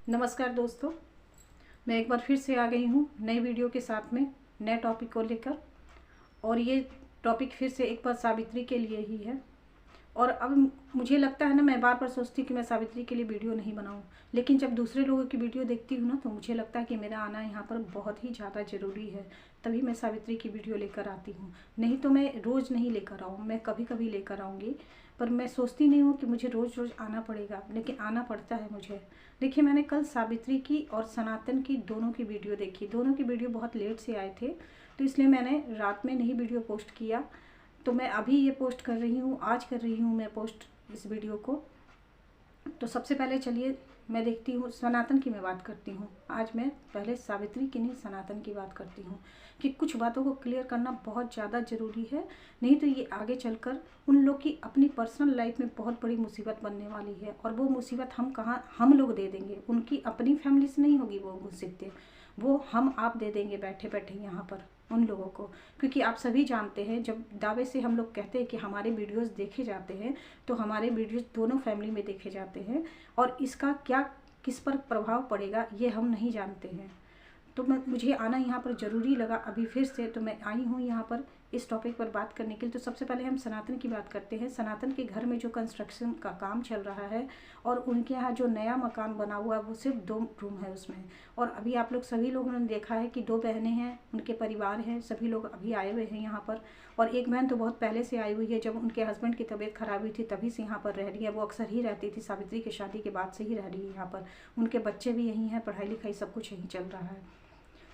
नमस्कार दोस्तों, मैं एक बार फिर से आ गई हूँ नई वीडियो के साथ में नए टॉपिक को लेकर। और ये टॉपिक फिर से एक बार सावित्री के लिए ही है। और अब मुझे लगता है ना, मैं बार बार सोचती हूँ कि मैं सावित्री के लिए वीडियो नहीं बनाऊँ, लेकिन जब दूसरे लोगों की वीडियो देखती हूँ ना तो मुझे लगता है कि मेरा आना यहाँ पर बहुत ही ज़्यादा ज़रूरी है। तभी मैं सावित्री की वीडियो लेकर आती हूँ, नहीं तो मैं रोज़ नहीं लेकर आऊँ, मैं कभी कभी लेकर आऊँगी। पर मैं सोचती नहीं हूँ कि मुझे रोज़ रोज़ आना पड़ेगा, लेकिन आना पड़ता है मुझे। देखिए, मैंने कल सावित्री की और सनातन की दोनों की वीडियो देखी। दोनों की वीडियो बहुत लेट से आए थे, तो इसलिए मैंने रात में नहीं वीडियो पोस्ट किया। तो मैं अभी ये पोस्ट कर रही हूँ, आज कर रही हूँ मैं पोस्ट इस वीडियो को। तो सबसे पहले चलिए मैं देखती हूँ, सनातन की मैं बात करती हूँ। आज मैं पहले सावित्री की नहीं, सनातन की बात करती हूँ कि कुछ बातों को क्लियर करना बहुत ज़्यादा ज़रूरी है। नहीं तो ये आगे चलकर उन लोग की अपनी पर्सनल लाइफ में बहुत बड़ी मुसीबत बनने वाली है। और वो मुसीबत हम लोग दे देंगे, उनकी अपनी फैमिली से नहीं होगी वो मुसीबतें, वो हम आप दे देंगे बैठे बैठे यहाँ पर उन लोगों को। क्योंकि आप सभी जानते हैं, जब दावे से हम लोग कहते हैं कि हमारे वीडियोस देखे जाते हैं, तो हमारे वीडियोस दोनों फैमिली में देखे जाते हैं। और इसका क्या किस पर प्रभाव पड़ेगा ये हम नहीं जानते हैं। तो मुझे आना यहाँ पर ज़रूरी लगा अभी फिर से, तो मैं आई हूँ यहाँ पर इस टॉपिक पर बात करने के लिए। तो सबसे पहले हम सनातन की बात करते हैं। सनातन के घर में जो कंस्ट्रक्शन का काम चल रहा है और उनके यहाँ जो नया मकान बना हुआ है वो सिर्फ 2 रूम है उसमें। और अभी आप लोग सभी लोगों ने देखा है कि 2 बहनें हैं, उनके परिवार हैं, सभी लोग अभी आए हुए हैं यहाँ पर। और एक बहन तो बहुत पहले से आई हुई है, जब उनके हस्बैंड की तबीयत खराब हुई थी तभी से यहाँ पर रह रही है। वो अक्सर ही रहती थी, सावित्री की शादी के बाद से ही रह रही है यहाँ पर। उनके बच्चे भी यहीं हैं, पढ़ाई लिखाई सब कुछ यहीं चल रहा है।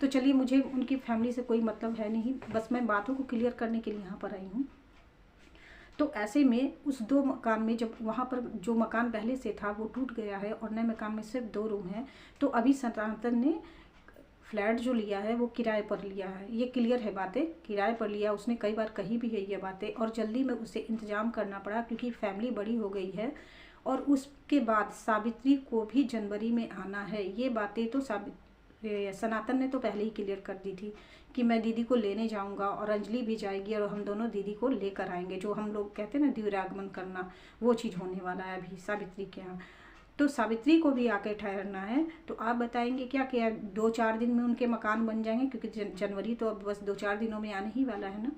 तो चलिए, मुझे उनकी फैमिली से कोई मतलब है नहीं, बस मैं बातों को क्लियर करने के लिए यहाँ पर आई हूँ। तो ऐसे में उस 2 मकान में, जब वहाँ पर जो मकान पहले से था वो टूट गया है और नए मकान में सिर्फ 2 रूम है, तो अभी सनातन ने फ्लैट जो लिया है वो किराए पर लिया है। ये क्लियर है, बातें किराए पर लिया, उसने कई बार कही भी है ये बातें। और जल्दी में उसे इंतज़ाम करना पड़ा क्योंकि फैमिली बड़ी हो गई है। और उसके बाद सावित्री को भी जनवरी में आना है। ये बातें तो सनातन ने तो पहले ही क्लियर कर दी थी कि मैं दीदी को लेने जाऊंगा और अंजलि भी जाएगी और हम दोनों दीदी को लेकर आएंगे। जो हम लोग कहते हैं ना, द्विरागमन करना, वो चीज़ होने वाला है अभी सावित्री के यहाँ। तो सावित्री को भी आके ठहरना है। तो आप बताएंगे क्या 2-4 दिन में उनके मकान बन जाएंगे? क्योंकि जनवरी तो अब बस 2-4 दिनों में आने ही वाला है ना।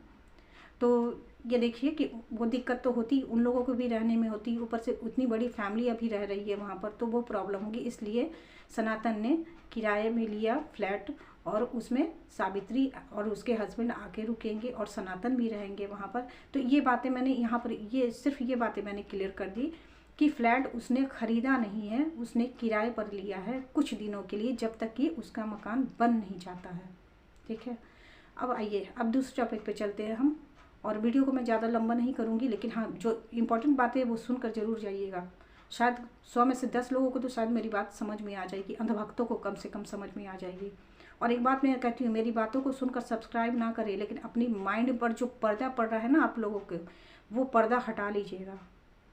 तो ये देखिए कि वो दिक्कत तो होती उन लोगों को भी रहने में होती, ऊपर से उतनी बड़ी फैमिली अभी रह रही है वहाँ पर, तो वो प्रॉब्लम होगी। इसलिए सनातन ने किराए में लिया फ्लैट और उसमें सावित्री और उसके हस्बैंड आके रुकेंगे और सनातन भी रहेंगे वहाँ पर। तो ये बातें मैंने यहाँ पर ये बातें मैंने क्लियर कर दी कि फ्लैट उसने ख़रीदा नहीं है, उसने किराए पर लिया है कुछ दिनों के लिए, जब तक कि उसका मकान बन नहीं जाता है। ठीक है, अब आइए अब दूसरे टॉपिक पे चलते हैं हम। और वीडियो को मैं ज़्यादा लंबा नहीं करूँगी, लेकिन हाँ, जो इम्पोर्टेंट बातें हैं वो सुनकर ज़रूर जाइएगा। शायद 100 में से 10 लोगों को तो शायद मेरी बात समझ में आ जाएगी, अंधभक्तों को कम से कम समझ में आ जाएगी। और एक बात मैं कहती हूँ, मेरी बातों को सुनकर सब्सक्राइब ना करें, लेकिन अपनी माइंड पर जो पर्दा पड़ रहा है ना आप लोगों के, वो पर्दा हटा लीजिएगा,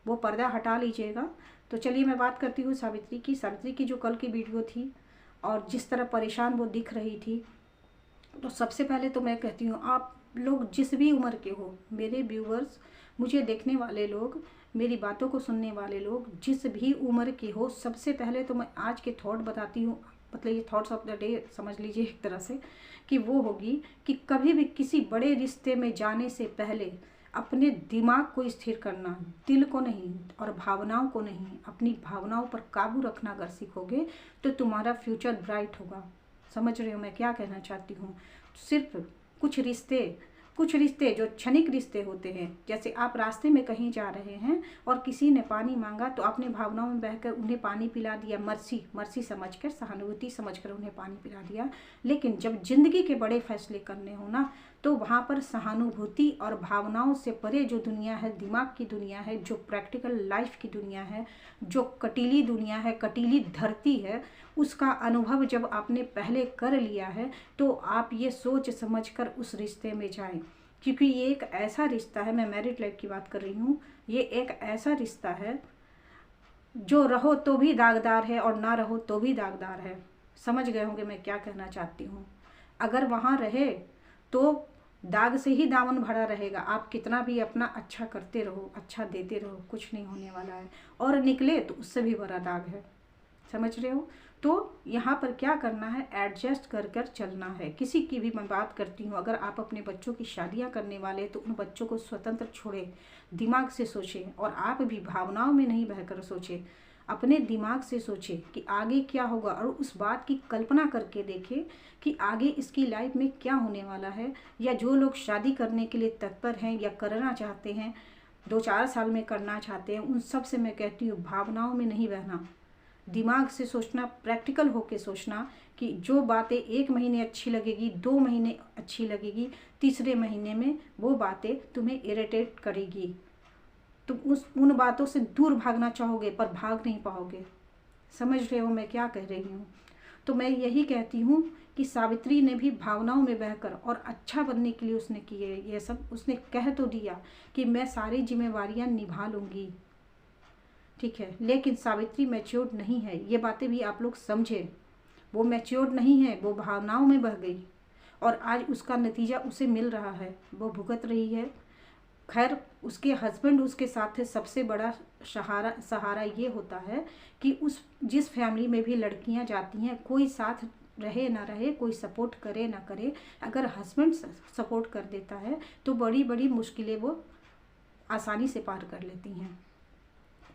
वो पर्दा हटा लीजिएगा। तो चलिए मैं बात करती हूँ सावित्री की जो कल की वीडियो थी और जिस तरह परेशान वो दिख रही थी। तो सबसे पहले तो मैं कहती हूँ, आप लोग जिस भी उम्र के हो, मेरे व्यूवर्स, मुझे देखने वाले लोग, मेरी बातों को सुनने वाले लोग जिस भी उम्र के हो, सबसे पहले तो मैं आज के थॉट बताती हूँ। मतलब ये थॉट्स ऑफ द डे समझ लीजिए एक तरह से, कि वो होगी कि कभी भी किसी बड़े रिश्ते में जाने से पहले अपने दिमाग को स्थिर करना, दिल को नहीं और भावनाओं को नहीं, अपनी भावनाओं पर काबू रखना अगर सीखोगे तो तुम्हारा फ्यूचर ब्राइट होगा। समझ रहे हो मैं क्या कहना चाहती हूँ? सिर्फ कुछ रिश्ते जो क्षणिक रिश्ते होते हैं, जैसे आप रास्ते में कहीं जा रहे हैं और किसी ने पानी मांगा तो आपने भावनाओं में बहकर उन्हें पानी पिला दिया, मर्सी समझकर, सहानुभूति समझकर उन्हें पानी पिला दिया। लेकिन जब जिंदगी के बड़े फैसले करने हो ना, तो वहाँ पर सहानुभूति और भावनाओं से परे जो दुनिया है, दिमाग की दुनिया है, जो प्रैक्टिकल लाइफ की दुनिया है, जो कटीली दुनिया है, कटीली धरती है, उसका अनुभव जब आपने पहले कर लिया है तो आप ये सोच समझकर उस रिश्ते में जाएं। क्योंकि ये एक ऐसा रिश्ता है, मैं मैरिड लाइफ की बात कर रही हूँ, ये एक ऐसा रिश्ता है जो रहो तो भी दागदार है और ना रहो तो भी दागदार है। समझ गए होंगे मैं क्या कहना चाहती हूँ? अगर वहाँ रहे तो दाग से ही दामन भरा रहेगा, आप कितना भी अपना अच्छा करते रहो, अच्छा देते रहो, कुछ नहीं होने वाला है। और निकले तो उससे भी बड़ा दाग है। समझ रहे हो? तो यहाँ पर क्या करना है, एडजस्ट कर कर चलना है। किसी की भी मैं बात करती हूँ, अगर आप अपने बच्चों की शादियाँ करने वाले तो उन बच्चों को स्वतंत्र छोड़े, दिमाग से सोचें, और आप भी भावनाओं में नहीं बहकर सोचें, अपने दिमाग से सोचें कि आगे क्या होगा, और उस बात की कल्पना करके देखें कि आगे इसकी लाइफ में क्या होने वाला है। या जो लोग शादी करने के लिए तत्पर हैं या करना चाहते हैं, 2-4 साल में करना चाहते हैं, उन सब से मैं कहती हूँ भावनाओं में नहीं बहना, दिमाग से सोचना, प्रैक्टिकल होके सोचना कि जो बातें 1 महीने अच्छी लगेगी, 2 महीने अच्छी लगेगी, तीसरे महीने में वो बातें तुम्हें इरिटेट करेगी। तुम उन बातों से दूर भागना चाहोगे पर भाग नहीं पाओगे। समझ रहे हो मैं क्या कह रही हूँ? तो मैं यही कहती हूँ कि सावित्री ने भी भावनाओं में बहकर और अच्छा बनने के लिए उसने किए ये सब। उसने कह तो दिया कि मैं सारी जिम्मेवारियाँ निभा लूँगी, ठीक है, लेकिन सावित्री मैच्योर्ड नहीं है। ये बातें भी आप लोग समझे, वो मैच्योर्ड नहीं है, वो भावनाओं में बह गई और आज उसका नतीजा उसे मिल रहा है, वो भुगत रही है। खैर, उसके हस्बैंड उसके साथ है। सबसे बड़ा सहारा ये होता है कि जिस फैमिली में भी लड़कियां जाती हैं, कोई साथ रहे ना रहे, कोई सपोर्ट करे ना करे, अगर हस्बैंड सपोर्ट कर देता है तो बड़ी बड़ी मुश्किलें वो आसानी से पार कर लेती हैं।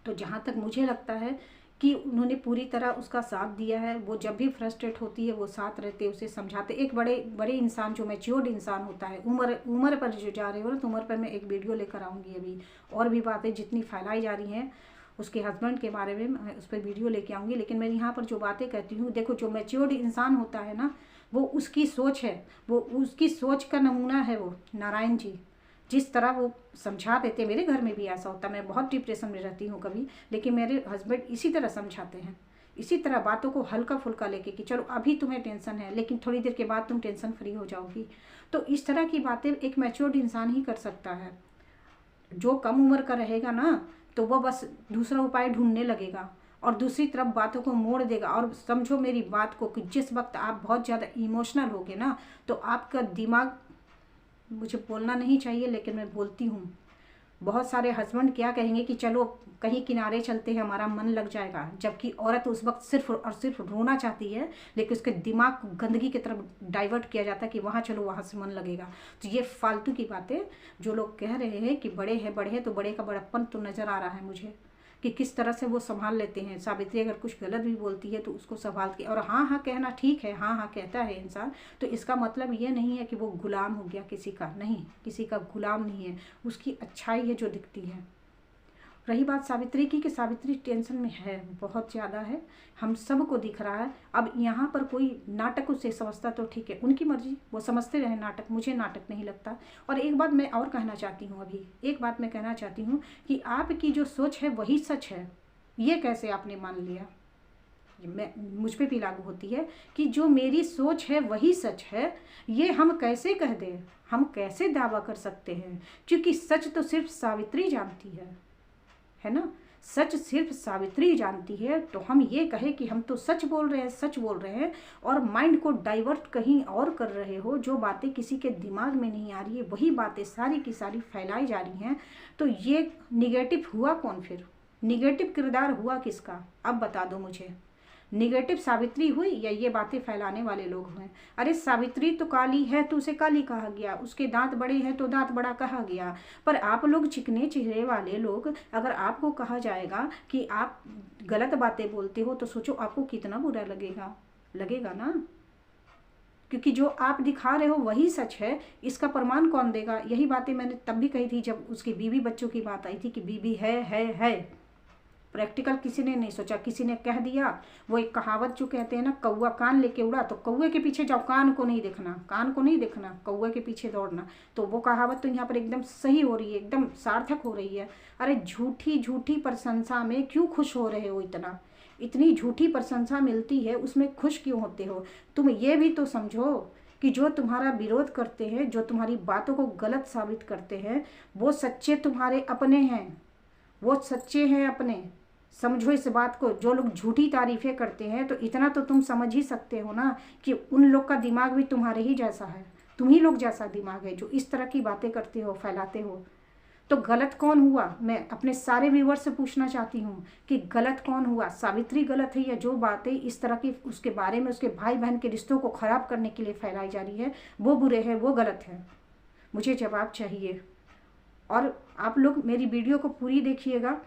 तो जहाँ तक मुझे लगता है कि उन्होंने पूरी तरह उसका साथ दिया है। वो जब भी फ्रस्ट्रेट होती है वो साथ रहते, उसे समझाते। एक बड़े इंसान जो मैच्योर्ड इंसान होता है, उम्र पर जो जा रहे हो ना, तो उम्र पर मैं एक वीडियो लेकर आऊँगी अभी, और भी बातें जितनी फैलाई जा रही हैं उसके हस्बैंड के बारे में मैं उस पर वीडियो लेके आऊँगी। लेकिन मैं यहाँ पर जो बातें कहती हूँ, देखो जो मैच्योर्ड इंसान होता है ना, वो उसकी सोच है, वो उसकी सोच का नमूना है वो नारायण जी। जिस तरह वो समझा देते, मेरे घर में भी ऐसा होता है, मैं बहुत डिप्रेशन में रहती हूँ कभी, लेकिन मेरे हस्बैंड इसी तरह समझाते हैं, इसी तरह बातों को हल्का फुल्का लेके कि चलो अभी तुम्हें टेंशन है लेकिन थोड़ी देर के बाद तुम टेंशन फ्री हो जाओगी। तो इस तरह की बातें एक मैच्योर्ड इंसान ही कर सकता है। जो कम उम्र का रहेगा ना, तो वह बस दूसरा उपाय ढूंढने लगेगा और दूसरी तरफ बातों को मोड़ देगा। और समझो मेरी बात को कि जिस वक्त आप बहुत ज़्यादा इमोशनल होगे ना, तो आपका दिमाग, मुझे बोलना नहीं चाहिए लेकिन मैं बोलती हूँ, बहुत सारे हस्बैंड क्या कहेंगे कि चलो कहीं किनारे चलते हैं, हमारा मन लग जाएगा, जबकि औरत उस वक्त सिर्फ और सिर्फ रोना चाहती है, लेकिन उसके दिमाग को गंदगी की तरफ डाइवर्ट किया जाता है कि वहाँ चलो, वहाँ से मन लगेगा। तो ये फालतू की बातें जो लोग कह रहे हैं कि बड़े हैं तो बड़े का बड़प्पन तो नज़र आ रहा है मुझे कि किस तरह से वो संभाल लेते हैं। सावित्री अगर कुछ गलत भी बोलती है तो उसको संभाल के, और हाँ हाँ कहना ठीक है, हाँ हाँ कहता है इंसान, तो इसका मतलब ये नहीं है कि वो गुलाम हो गया किसी का, नहीं, किसी का गुलाम नहीं है, उसकी अच्छाई है जो दिखती है। रही बात सावित्री की, कि सावित्री टेंशन में है, बहुत ज़्यादा है, हम सबको दिख रहा है। अब यहाँ पर कोई नाटक उसे समझता तो ठीक है, उनकी मर्जी, वो समझते रहे नाटक, मुझे नाटक नहीं लगता। और एक बात मैं और कहना चाहती हूँ, अभी एक बात मैं कहना चाहती हूँ कि आपकी जो सोच है वही सच है। ये कैसे आपने मान लिया? मैं मुझ पर भी लागू होती है कि जो मेरी सोच है वही सच है, ये हम कैसे कह दें, हम कैसे दावा कर सकते हैं? क्योंकि सच तो सिर्फ सावित्री जानती है ना, सच सिर्फ सावित्री जानती है। तो हम ये कहें कि हम तो सच बोल रहे हैं और माइंड को डाइवर्ट कहीं और कर रहे हो, जो बातें किसी के दिमाग में नहीं आ रही है वही बातें सारी की सारी फैलाई जा रही हैं। तो ये निगेटिव हुआ कौन फिर? निगेटिव किरदार हुआ किसका? अब बता दो मुझे, निगेटिव सावित्री हुई या ये बातें फैलाने वाले लोग हुए? अरे सावित्री तो काली है तो उसे काली कहा गया, उसके दांत बड़े हैं तो दांत बड़ा कहा गया। पर आप लोग चिकने चेहरे वाले लोग, अगर आपको कहा जाएगा कि आप गलत बातें बोलते हो तो सोचो आपको कितना बुरा लगेगा ना, क्योंकि जो आप दिखा रहे हो वही सच है। इसका प्रमाण कौन देगा? यही बातें मैंने तब भी कही थी जब उसकी बीवी बच्चों की बात आई थी कि बीवी है। प्रैक्टिकल किसी ने नहीं सोचा, किसी ने कह दिया। वो एक कहावत जो कहते हैं ना, कौवा कान लेके उड़ा, तो कौवे के पीछे जाओ, कान को नहीं देखना, कौवे के पीछे दौड़ना। तो वो कहावत तो यहाँ पर एकदम सही हो रही है, एकदम सार्थक हो रही है। अरे झूठी प्रशंसा में क्यों खुश हो रहे हो? इतनी झूठी प्रशंसा मिलती है, उसमें खुश क्यों होते हो? तुम ये भी तो समझो कि जो तुम्हारा विरोध करते हैं, जो तुम्हारी बातों को गलत साबित करते हैं, वो सच्चे तुम्हारे अपने हैं, वो सच्चे हैं अपने। समझो इस बात को। जो लोग झूठी तारीफें करते हैं, तो इतना तो तुम समझ ही सकते हो ना कि उन लोग का दिमाग भी तुम्हारे ही जैसा है, तुम ही लोग जैसा दिमाग है जो इस तरह की बातें करते हो, फैलाते हो। तो गलत कौन हुआ? मैं अपने सारे व्यूअर्स से पूछना चाहती हूँ कि गलत कौन हुआ? सावित्री गलत है या जो बातें इस तरह की उसके बारे में उसके भाई बहन के रिश्तों को ख़राब करने के लिए फैलाई जा रही है वो बुरे है, वो गलत है? मुझे जवाब चाहिए। और आप लोग मेरी वीडियो को पूरी देखिएगा।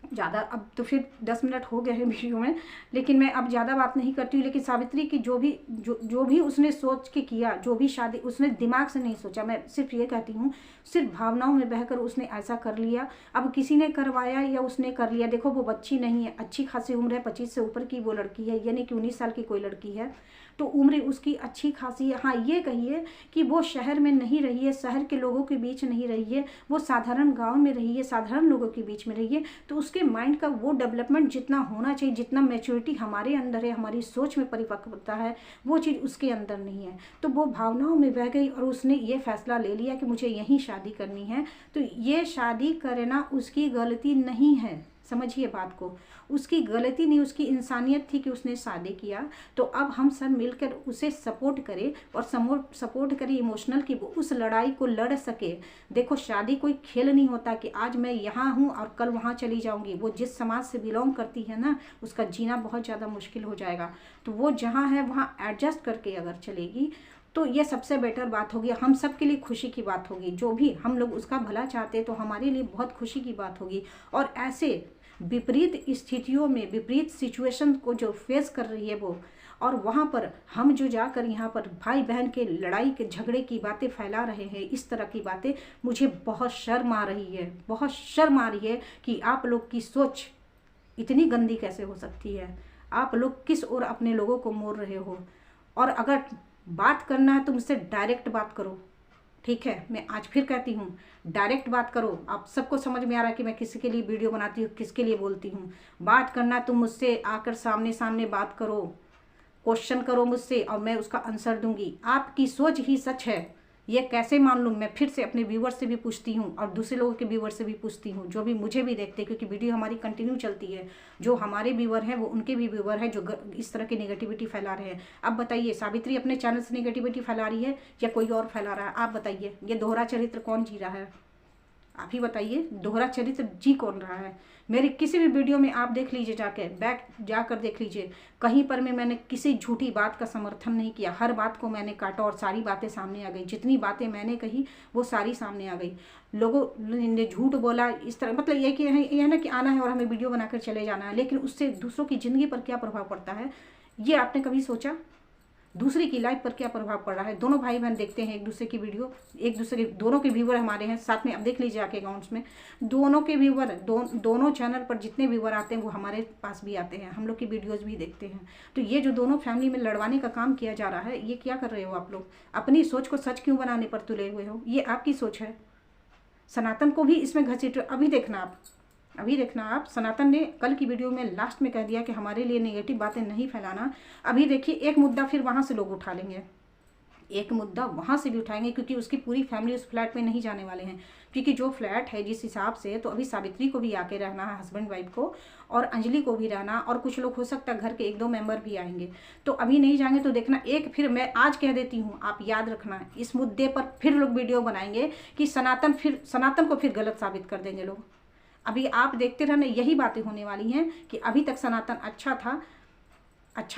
ज़्यादा अब तो फिर 10 मिनट हो गए हैं वीडियो में, लेकिन मैं अब ज़्यादा बात नहीं करती हूँ। लेकिन सावित्री की जो भी उसने सोच के किया, जो भी शादी उसने दिमाग से नहीं सोचा, मैं सिर्फ ये कहती हूँ, सिर्फ भावनाओं में बहकर उसने ऐसा कर लिया। अब किसी ने करवाया या उसने कर लिया, देखो वो बच्ची नहीं है, अच्छी खासी उम्र है, 25 से ऊपर की वो लड़की है, यानी कि 19 साल की कोई लड़की है, तो उम्र उसकी अच्छी खासी है। हाँ, ये कहिए कि वो शहर में नहीं रही है, शहर के लोगों के बीच नहीं रही है, वो साधारण गांव में रही है, साधारण लोगों के बीच में रही है, तो उसके माइंड का वो डेवलपमेंट जितना होना चाहिए, जितना मैच्योरिटी हमारे अंदर है, हमारी सोच में परिपक्वता है, वो चीज़ उसके अंदर नहीं है। तो वो भावनाओं में बह गई और उसने ये फैसला ले लिया कि मुझे यहीं शादी करनी है। तो ये शादी करना उसकी गलती नहीं है, समझिए बात को, उसकी गलती नहीं, उसकी इंसानियत थी कि उसने शादी किया। तो अब हम सब मिलकर उसे सपोर्ट करें और सपोर्ट करें इमोशनल, कि वो उस लड़ाई को लड़ सके। देखो, शादी कोई खेल नहीं होता कि आज मैं यहाँ हूँ और कल वहाँ चली जाऊँगी। वो जिस समाज से बिलोंग करती है ना, उसका जीना बहुत ज़्यादा मुश्किल हो जाएगा। तो वो जहाँ है वहाँ एडजस्ट करके अगर चलेगी तो ये सबसे बेटर बात होगी, हम सब के लिए खुशी की बात होगी। जो भी हम लोग उसका भला चाहते हैं तो हमारे लिए बहुत खुशी की बात होगी। और ऐसे विपरीत स्थितियों में, विपरीत सिचुएशन को जो फेस कर रही है वो, और वहाँ पर हम जो जाकर यहाँ पर भाई बहन के लड़ाई के झगड़े की बातें फैला रहे हैं, इस तरह की बातें, मुझे बहुत शर्म आ रही है, बहुत शर्म आ रही है कि आप लोग की सोच इतनी गंदी कैसे हो सकती है। आप लोग किस ओर अपने लोगों को मोड़ रहे हो। और अगर बात करना है तो मुझसे डायरेक्ट बात करो, ठीक है? मैं आज फिर कहती हूँ, डायरेक्ट बात करो। आप सबको समझ में आ रहा है कि मैं किसी के लिए वीडियो बनाती हूँ, किसके लिए बोलती हूँ। बात करना तो मुझसे आकर सामने सामने बात करो, क्वेश्चन करो मुझसे और मैं उसका आंसर दूंगी। आपकी सोच ही सच है, ये कैसे मान लूँ? मैं फिर से अपने व्यूवर से भी पूछती हूँ और दूसरे लोगों के व्यूवर से भी पूछती हूँ, जो भी मुझे भी देखते हैं, क्योंकि वीडियो हमारी कंटिन्यू चलती है। जो हमारे व्यूवर हैं वो उनके भी व्यूवर हैं जो इस तरह की नेगेटिविटी फैला रहे हैं। अब बताइए, सावित्री अपने चैनल से नेगेटिविटी फैला रही है या कोई और फैला रहा है? आप बताइए, ये दोहरा चरित्र कौन जी रहा है? आप ही बताइए, दोहरा चरित्र जी कौन रहा है? मेरे किसी भी वीडियो में आप देख लीजिए, बैक जाकर देख लीजिए, कहीं पर मैंने किसी झूठी बात का समर्थन नहीं किया। हर बात को मैंने काटा और सारी बातें सामने आ गई। जितनी बातें मैंने कही वो सारी सामने आ गई। लोगों ने झूठ बोला इस तरह, मतलब ये कि यह ना कि आना है और हमें वीडियो बनाकर चले जाना है, लेकिन उससे दूसरों की ज़िंदगी पर क्या प्रभाव पड़ता है ये आपने कभी सोचा? दूसरे की लाइफ पर क्या प्रभाव पड़ रहा है? दोनों भाई बहन देखते हैं एक दूसरे की वीडियो, एक दूसरे के, दोनों के व्यूवर हमारे हैं साथ में। अब देख लीजिए आके अकाउंट्स में दोनों के व्यूवर, दोनों चैनल पर जितने व्यूवर आते हैं वो हमारे पास भी आते हैं, हम लोग की वीडियोज़ भी देखते हैं। तो ये जो दोनों फैमिली में लड़वाने का काम किया जा रहा है, ये क्या कर रहे हो आप लोग? अपनी सोच को सच क्यों बनाने पर तुले हुए हो? ये आपकी सोच है। सनातन को भी इसमें घसीट, अभी देखना आप, सनातन ने कल की वीडियो में लास्ट में कह दिया कि हमारे लिए नेगेटिव बातें नहीं फैलाना। अभी देखिए, एक मुद्दा फिर वहाँ से लोग उठा लेंगे, एक मुद्दा वहाँ से भी उठाएंगे, क्योंकि उसकी पूरी फैमिली उस फ्लैट में नहीं जाने वाले हैं। क्योंकि जो फ्लैट है जिस हिसाब से, तो अभी सावित्री को भी आके रहना है, हस्बैंड वाइफ को, और अंजलि को भी रहना, और कुछ लोग हो सकता है घर के 1-2 मेंबर भी आएंगे। तो अभी नहीं जाएंगे तो देखना, एक फिर मैं आज कह देती हूँ, आप याद रखना, इस मुद्दे पर फिर लोग वीडियो बनाएंगे कि सनातन को फिर गलत साबित कर देंगे लोग। अभी आप देखते रहना, यही बातें होने वाली हैं कि अभी तक सनातन अच्छा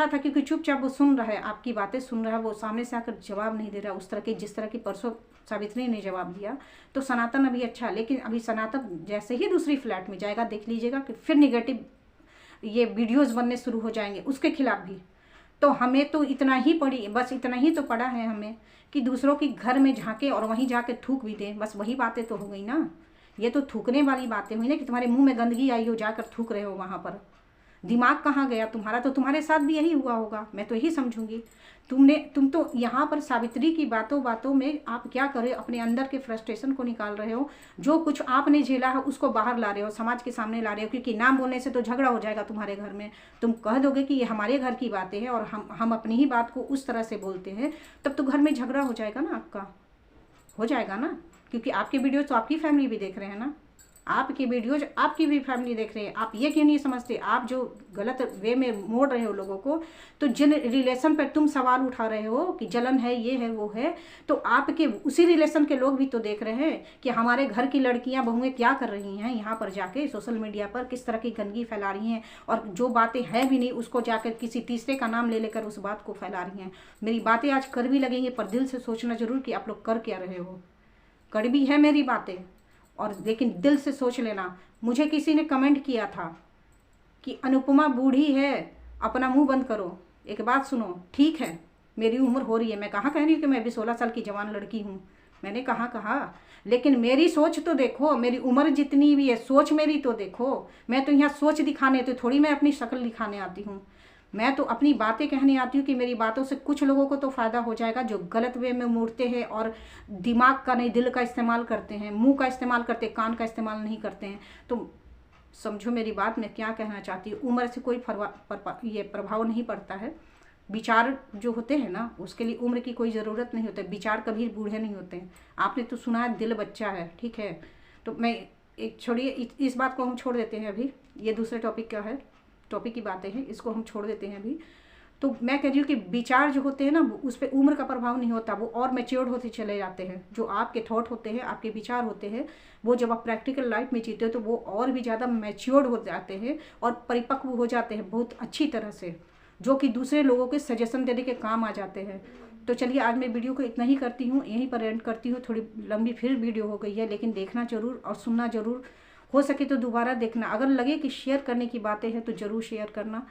था क्योंकि चुपचाप वो सुन रहा है, आपकी बातें सुन रहा है, वो सामने से आकर जवाब नहीं दे रहा उस तरह के जिस तरह की परसों सावित्री ने जवाब दिया। तो सनातन अभी अच्छा, लेकिन अभी सनातन जैसे ही दूसरी फ्लैट में जाएगा, देख लीजिएगा कि फिर निगेटिव ये वीडियोज़ बनने शुरू हो जाएंगे उसके खिलाफ भी। तो हमें तो इतना ही तो पड़ा है हमें कि दूसरों की घर में झाँके और वहीं जाके थूक भी दें, बस वही बातें तो हो गई ना। ये तो थूकने वाली बातें हुई ना कि तुम्हारे मुंह में गंदगी आई हो, जाकर थूक रहे हो वहाँ पर। दिमाग कहाँ गया तुम्हारा? तो तुम्हारे साथ भी यही हुआ होगा, मैं तो यही समझूंगी। तुम तो यहाँ पर सावित्री की बातों में आप क्या कर रहे हो? अपने अंदर के फ्रस्ट्रेशन को निकाल रहे हो, जो कुछ आपने झेला है उसको बाहर ला रहे हो, समाज के सामने ला रहे हो। क्योंकि नाम बोलने से तो झगड़ा हो जाएगा तुम्हारे घर में, तुम कह दोगे कि ये हमारे घर की बातें हैं और हम अपनी ही बात को उस तरह से बोलते हैं, तब तो घर में झगड़ा हो जाएगा ना, आपका हो जाएगा ना। क्योंकि आपके वीडियो तो आपकी फैमिली भी देख रहे हैं ना। आपकी वीडियोज आपकी भी फैमिली देख रहे हैं, आप ये क्यों नहीं समझते? आप जो गलत वे में मोड़ रहे हो लोगों को, तो जिन रिलेशन पर तुम सवाल उठा रहे हो कि जलन है, ये है, वो है, तो आपके उसी रिलेशन के लोग भी तो देख रहे हैं कि हमारे घर की लड़कियां बहुएं क्या कर रही हैं, यहाँ पर जाके सोशल मीडिया पर किस तरह की गंदगी फैला रही हैं, और जो बातें हैं भी नहीं उसको जाकर किसी तीसरे का नाम ले लेकर उस बात को फैला रही हैं। मेरी बातें आज कड़वी लगेंगी, पर दिल से सोचना जरूर कि आप लोग कर क्या रहे हो। कड़वी है मेरी बातें, और लेकिन दिल से सोच लेना। मुझे किसी ने कमेंट किया था कि अनुपमा बूढ़ी है, अपना मुंह बंद करो। एक बात सुनो, ठीक है मेरी उम्र हो रही है, मैं कहाँ कह रही हूँ कि मैं अभी 16 साल की जवान लड़की हूँ, मैंने कहा, लेकिन मेरी सोच तो देखो, मेरी उम्र जितनी भी है सोच मेरी तो देखो। मैं तो यहाँ सोच दिखाने तो थोड़ी मैं अपनी शक्ल दिखाने आती हूँ, मैं तो अपनी बातें कहने आती हूँ कि मेरी बातों से कुछ लोगों को तो फ़ायदा हो जाएगा जो गलत वे में मुड़ते हैं और दिमाग का नहीं दिल का इस्तेमाल करते हैं, मुंह का इस्तेमाल करते, कान का इस्तेमाल नहीं करते हैं। तो समझो मेरी बात, मैं क्या कहना चाहती हूँ। उम्र से कोई ये प्रभाव नहीं पड़ता है। विचार जो होते हैं ना, उसके लिए उम्र की कोई ज़रूरत नहीं होती। विचार कभी बूढ़े नहीं होते हैं। आपने तो सुना है दिल बच्चा है, ठीक है। तो मैं एक छोड़िए, इस बात को हम छोड़ देते हैं अभी, ये दूसरे टॉपिक का है, टॉपिक की बातें हैं, इसको हम छोड़ देते हैं अभी। तो मैं कह रही हूँ कि विचार जो होते हैं ना, उस पर उम्र का प्रभाव नहीं होता, वो और मैच्योर्ड होते चले जाते हैं। जो आपके थॉट होते हैं, आपके विचार होते हैं, वो जब आप प्रैक्टिकल लाइफ में जीते हो तो वो और भी ज़्यादा मैच्योर्ड हो जाते हैं और परिपक्व हो जाते हैं बहुत अच्छी तरह से, जो कि दूसरे लोगों के सजेशन देने के काम आ जाते हैं। तो चलिए आज मैं वीडियो को इतना ही करती हूँ, यहीं पर एंड करती हूँ। थोड़ी लंबी फिर वीडियो हो गई है, लेकिन देखना जरूर और सुनना जरूर, हो सके तो दोबारा देखना। अगर लगे कि शेयर करने की बातें हैं तो ज़रूर शेयर करना,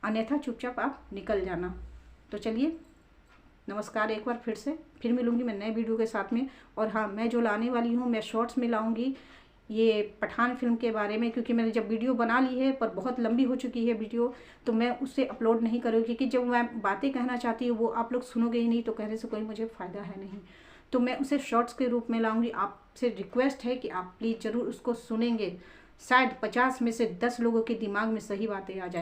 अन्यथा चुपचाप आप निकल जाना। तो चलिए नमस्कार एक बार फिर से, फिर मिलूंगी मैं नए वीडियो के साथ में। और हाँ, मैं जो लाने वाली हूँ, मैं शॉर्ट्स में लाऊंगी ये पठान फिल्म के बारे में, क्योंकि मैंने जब वीडियो बना ली है पर बहुत लंबी हो चुकी है वीडियो, तो मैं उससे अपलोड नहीं करूँगी, क्योंकि जब मैं बातें कहना चाहती हूँ वो आप लोग सुनोगे ही नहीं तो कहने से कोई मुझे फ़ायदा है नहीं। तो मैं उसे शॉर्ट्स के रूप में लाऊंगी। आपसे रिक्वेस्ट है कि आप प्लीज़ ज़रूर उसको सुनेंगे, शायद 50 में से 10 लोगों के दिमाग में सही बातें आ जाए।